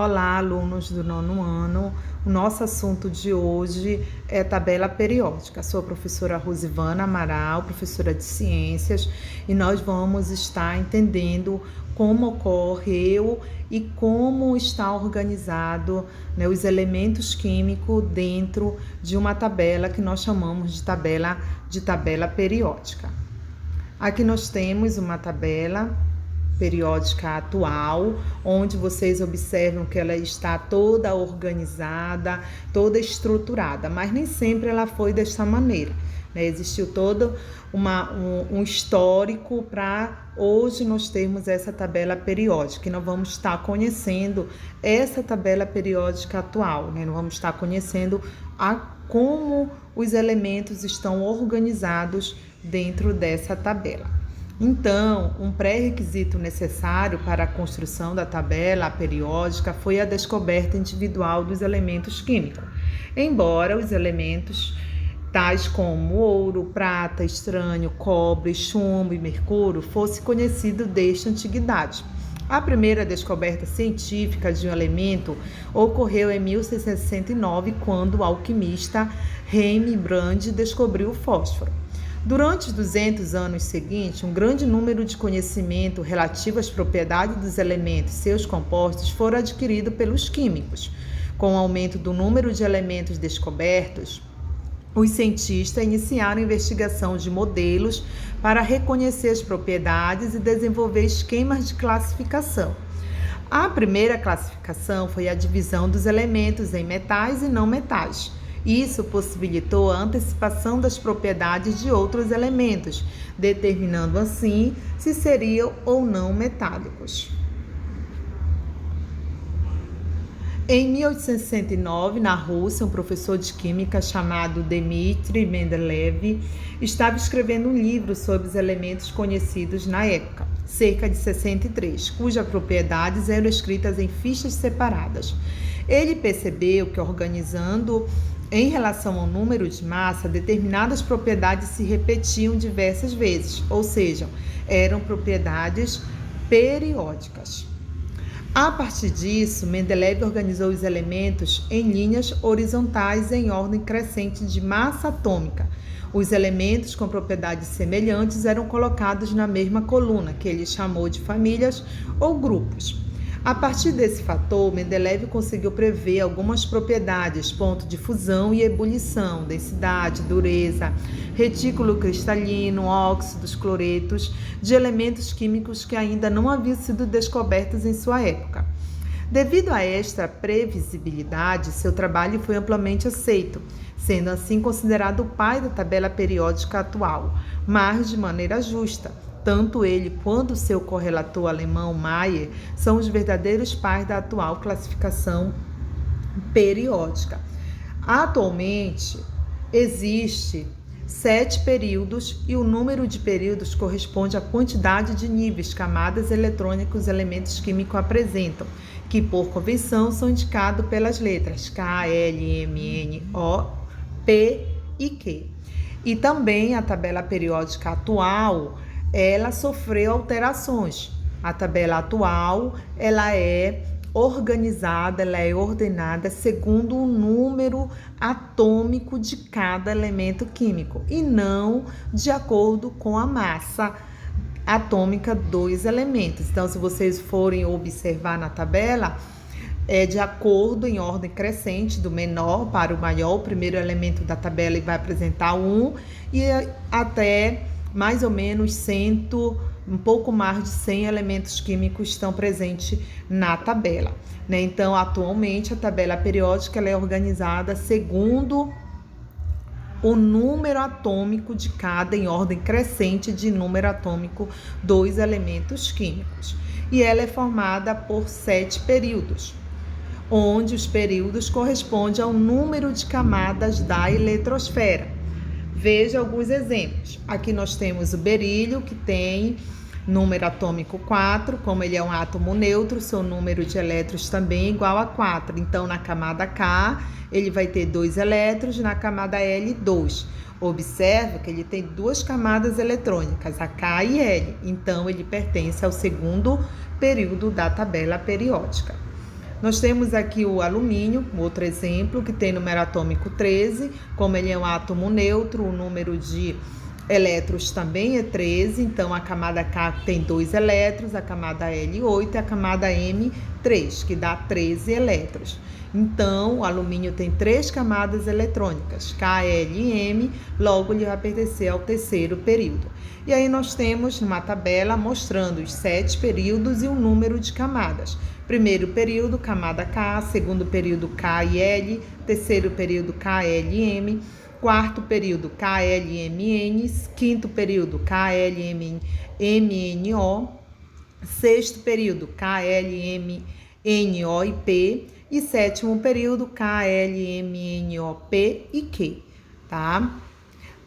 Olá, alunos do nono ano. O nosso assunto de hoje é tabela periódica. Sou a professora Rosivana Amaral, professora de ciências, e nós vamos estar entendendo como ocorreu e como está organizado, os elementos químicos dentro de uma tabela que nós chamamos de tabela periódica. Aqui nós temos uma tabela periódica atual, onde vocês observam que ela está toda organizada, toda estruturada, mas nem sempre ela foi desta maneira, Existiu todo um histórico para hoje nós termos essa tabela periódica, e nós vamos estar conhecendo essa tabela periódica atual, Nós vamos estar conhecendo como os elementos estão organizados dentro dessa tabela. Então, um pré-requisito necessário para a construção da tabela periódica foi a descoberta individual dos elementos químicos. Embora os elementos tais como ouro, prata, estranho, cobre, chumbo e mercúrio fossem conhecidos desde a antiguidade. A primeira descoberta científica de um elemento ocorreu em 1669, quando o alquimista Rembrandt descobriu o fósforo. Durante os 200 anos seguintes, um grande número de conhecimento relativo às propriedades dos elementos e seus compostos foram adquiridos pelos químicos. Com o aumento do número de elementos descobertos, os cientistas iniciaram a investigação de modelos para reconhecer as propriedades e desenvolver esquemas de classificação. A primeira classificação foi a divisão dos elementos em metais e não metais. Isso possibilitou a antecipação das propriedades de outros elementos, determinando assim se seriam ou não metálicos. Em 1869, na Rússia, um professor de química chamado Dmitry Mendeleev estava escrevendo um livro sobre os elementos conhecidos na época, cerca de 63, cujas propriedades eram escritas em fichas separadas. Ele percebeu que, organizando em relação ao número de massa, determinadas propriedades se repetiam diversas vezes, ou seja, eram propriedades periódicas. A partir disso, Mendeleev organizou os elementos em linhas horizontais em ordem crescente de massa atômica. Os elementos com propriedades semelhantes eram colocados na mesma coluna, que ele chamou de famílias ou grupos. A partir desse fator, Mendeleev conseguiu prever algumas propriedades, ponto de fusão e ebulição, densidade, dureza, retículo cristalino, óxidos, cloretos, de elementos químicos que ainda não haviam sido descobertos em sua época. Devido a esta previsibilidade, seu trabalho foi amplamente aceito, sendo assim considerado o pai da tabela periódica atual, mas de maneira justa. Tanto ele quanto seu correlator alemão Mayer são os verdadeiros pais da atual classificação periódica. Atualmente, existe 7 períodos e o número de períodos corresponde à quantidade de níveis, camadas eletrônicas os elementos químicos apresentam, que por convenção são indicados pelas letras K, L, M, N, O, P e Q. E também a tabela periódica atual, ela sofreu alterações. A tabela atual, ela é organizada, ela é ordenada segundo o número atômico de cada elemento químico e não de acordo com a massa atômica dos elementos. Então, se vocês forem observar na tabela, é de acordo em ordem crescente, do menor para o maior. O primeiro elemento da tabela vai apresentar 1 e até mais ou menos um pouco mais de 100 elementos químicos estão presentes na tabela, Então, atualmente, a tabela periódica ela é organizada segundo o número atômico de cada, em ordem crescente de número atômico dos elementos químicos. E ela é formada por 7 períodos, onde os períodos correspondem ao número de camadas da eletrosfera. Veja alguns exemplos. Aqui nós temos o berílio, que tem número atômico 4, como ele é um átomo neutro, seu número de elétrons também é igual a 4. Então, na camada K, ele vai ter 2 elétrons, na camada L, 2. Observe que ele tem 2 camadas eletrônicas, a K e L. Então, ele pertence ao segundo período da tabela periódica. Nós temos aqui o alumínio, outro exemplo, que tem número atômico 13, como ele é um átomo neutro, o número de elétrons também é 13, então a camada K tem 2 elétrons, a camada L 8 e a camada M 3, que dá 13 elétrons. Então, o alumínio tem 3 camadas eletrônicas, K, L e M, logo ele vai pertencer ao terceiro período. E aí nós temos uma tabela mostrando os 7 períodos e o número de camadas. Primeiro período, camada K, segundo período K e L, terceiro período K, L e M, quarto período KLMN, quinto período KLMNO, sexto período KLMNO e P e sétimo período KLMNOP e Q, tá?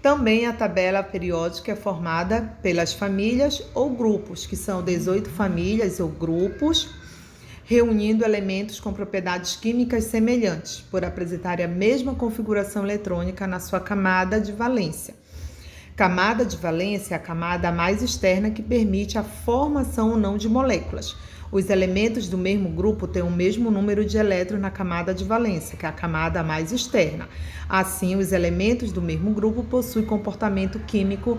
Também a tabela periódica é formada pelas famílias ou grupos, que são 18 famílias ou grupos, reunindo elementos com propriedades químicas semelhantes, por apresentarem a mesma configuração eletrônica na sua camada de valência. Camada de valência é a camada mais externa que permite a formação ou não de moléculas. Os elementos do mesmo grupo têm o mesmo número de elétrons na camada de valência, que é a camada mais externa. Assim, os elementos do mesmo grupo possuem comportamento químico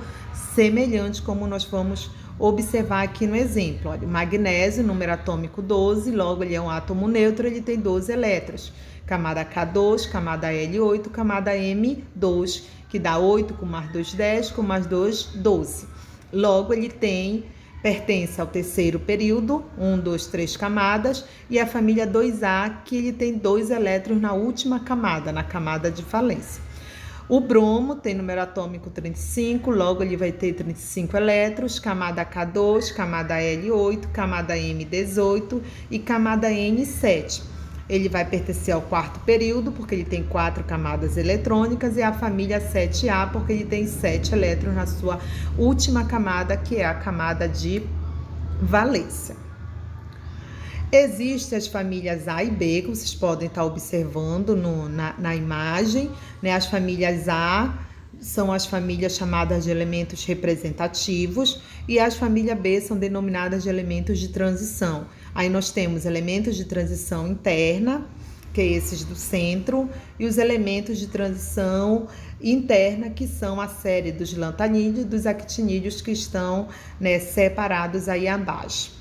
semelhante, como nós vamos observar aqui no exemplo. Olha, magnésio, número atômico 12, logo ele é um átomo neutro, ele tem 12 elétrons. Camada K2, camada L8, camada M2, que dá 8 com mais 2, 10, com mais 2, 12. Logo ele pertence ao terceiro período, 1, 2, 3 camadas, e a família 2A, que ele tem 2 elétrons na última camada, na camada de valência. O bromo tem número atômico 35, logo ele vai ter 35 elétrons, camada K2, camada L8, camada M18 e camada N7. Ele vai pertencer ao quarto período, porque ele tem 4 camadas eletrônicas, e a família 7A, porque ele tem 7 elétrons na sua última camada, que é a camada de valência. Existem as famílias A e B, que vocês podem estar observando na imagem, né? As famílias A são as famílias chamadas de elementos representativos e as famílias B são denominadas de elementos de transição. Aí nós temos elementos de transição interna, que é esses do centro, e os elementos de transição interna, que são a série dos lantanídeos e dos actinídeos, que estão, né, separados aí abaixo.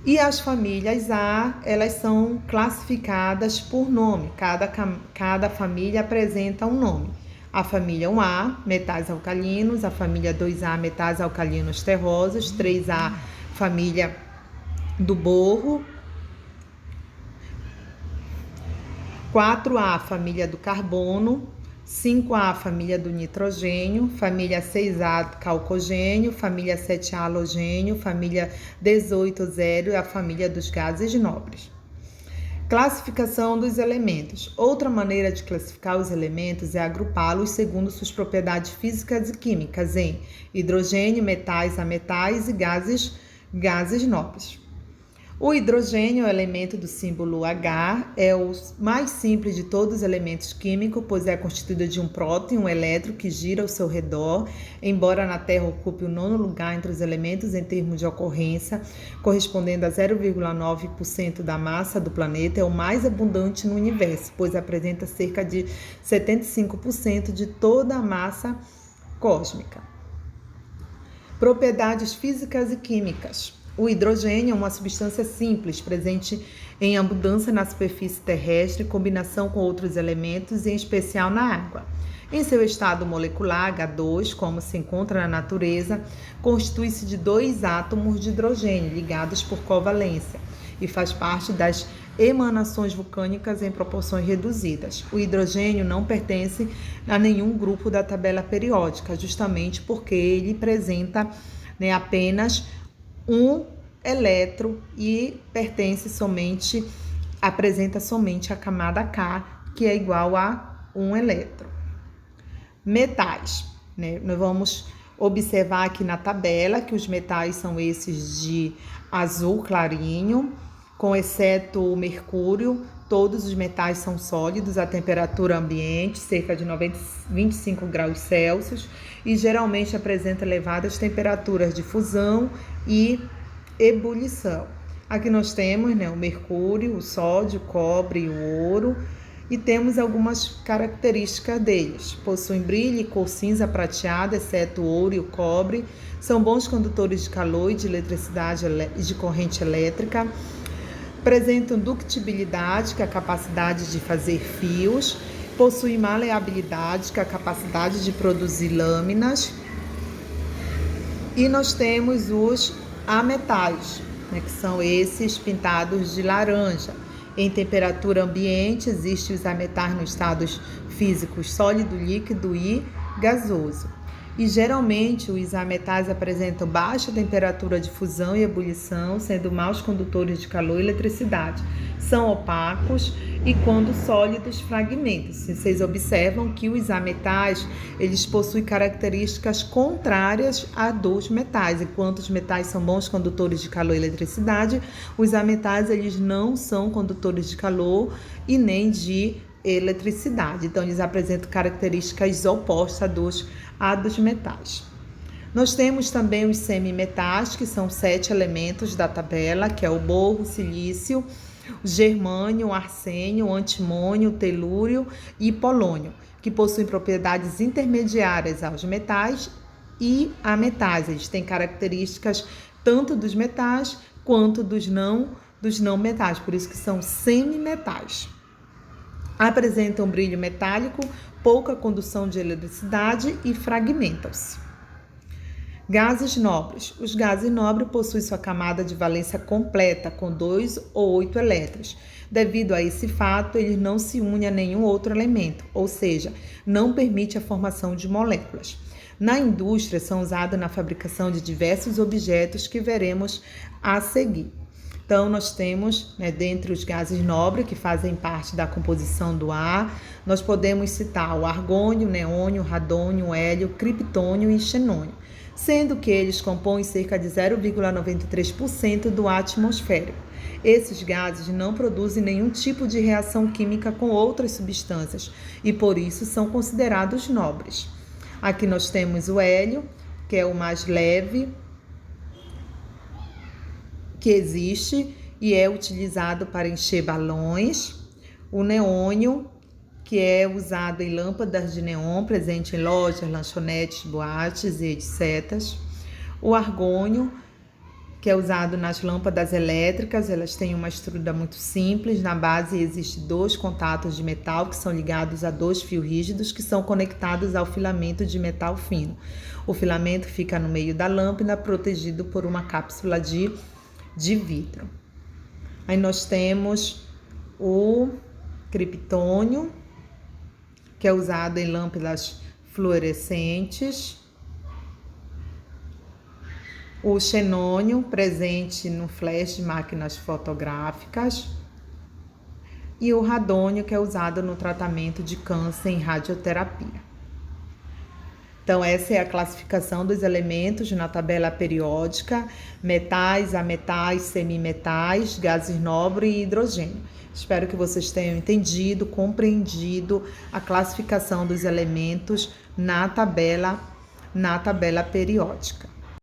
E as famílias A, elas são classificadas por nome, cada família apresenta um nome. A família 1A, metais alcalinos, a família 2A, metais alcalinos terrosos, 3A, família do borro, 4A, família do carbono, 5A, família do nitrogênio, família 6A, calcogênio, família 7A, halogênio, família 18, a família dos gases nobres. Classificação dos elementos. Outra maneira de classificar os elementos é agrupá-los segundo suas propriedades físicas e químicas em hidrogênio, metais, ametais e gases nobres. O hidrogênio é o elemento do símbolo H, é o mais simples de todos os elementos químicos, pois é constituído de um próton e um elétron que gira ao seu redor, embora na Terra ocupe o 9º lugar entre os elementos em termos de ocorrência, correspondendo a 0,9% da massa do planeta, é o mais abundante no universo, pois apresenta cerca de 75% de toda a massa cósmica. Propriedades físicas e químicas. O hidrogênio é uma substância simples, presente em abundância na superfície terrestre, em combinação com outros elementos, em especial na água. Em seu estado molecular, H2, como se encontra na natureza, constitui-se de 2 átomos de hidrogênio ligados por covalência e faz parte das emanações vulcânicas em proporções reduzidas. O hidrogênio não pertence a nenhum grupo da tabela periódica, justamente porque ele apresenta, né, apenas um elétron e apresenta somente a camada K, que é igual a um elétron. Metais, né? Nós vamos observar aqui na tabela que os metais são esses de azul clarinho, com exceto o mercúrio. Todos os metais são sólidos a temperatura ambiente, cerca de 25 graus Celsius, e geralmente apresenta elevadas temperaturas de fusão e ebulição. Aqui nós temos, né, o mercúrio, o sódio, o cobre e o ouro. E temos algumas características deles. Possuem brilho e cor cinza prateada, exceto o ouro e o cobre. São bons condutores de calor e de eletricidade e de corrente elétrica. Apresentam ductibilidade, que é a capacidade de fazer fios. Possuem maleabilidade, que é a capacidade de produzir lâminas. E nós temos os ametais, né, que são esses pintados de laranja. Em temperatura ambiente, existem os ametais nos estados físicos sólido, líquido e gasoso. E geralmente os ametais apresentam baixa temperatura de fusão e ebulição, sendo maus condutores de calor e eletricidade. São opacos e quando sólidos fragmentam. Vocês observam que os ametais, eles possuem características contrárias a dos metais. Enquanto os metais são bons condutores de calor e eletricidade, os ametais, eles não são condutores de calor e nem de eletricidade. Então, eles apresentam características opostas a dos metais. Nós temos também os semimetais, que são 7 elementos da tabela, que é o borro, o silício, o germânio, o arsênio, o antimônio, o telúrio e polônio, que possuem propriedades intermediárias aos metais e a metais. Eles têm características tanto dos metais quanto dos não metais, por isso que são semimetais. Apresentam brilho metálico, pouca condução de eletricidade e fragmentam-se. Gases nobres. Os gases nobres possuem sua camada de valência completa, com 2 ou 8 elétrons. Devido a esse fato, eles não se unem a nenhum outro elemento, ou seja, não permite a formação de moléculas. Na indústria, são usados na fabricação de diversos objetos que veremos a seguir. Então, nós temos, né, dentre os gases nobres, que fazem parte da composição do ar, nós podemos citar o argônio, neônio, radônio, hélio, criptônio e xenônio, sendo que eles compõem cerca de 0,93% do ar atmosférico. Esses gases não produzem nenhum tipo de reação química com outras substâncias e, por isso, são considerados nobres. Aqui nós temos o hélio, que é o mais leve que existe e é utilizado para encher balões. O neônio, que é usado em lâmpadas de neon, presente em lojas, lanchonetes, boates e etc. O argônio, que é usado nas lâmpadas elétricas, elas têm uma estrutura muito simples. Na base existem 2 contatos de metal que são ligados a 2 fios rígidos que são conectados ao filamento de metal fino. O filamento fica no meio da lâmpada, protegido por uma cápsula de vidro. Aí nós temos o criptônio, que é usado em lâmpadas fluorescentes. O xenônio, presente no flash de máquinas fotográficas. E o radônio, que é usado no tratamento de câncer em radioterapia. Então, essa é a classificação dos elementos na tabela periódica: metais, ametais, semimetais, gases nobres e hidrogênio. Espero que vocês tenham entendido, compreendido a classificação dos elementos na tabela periódica.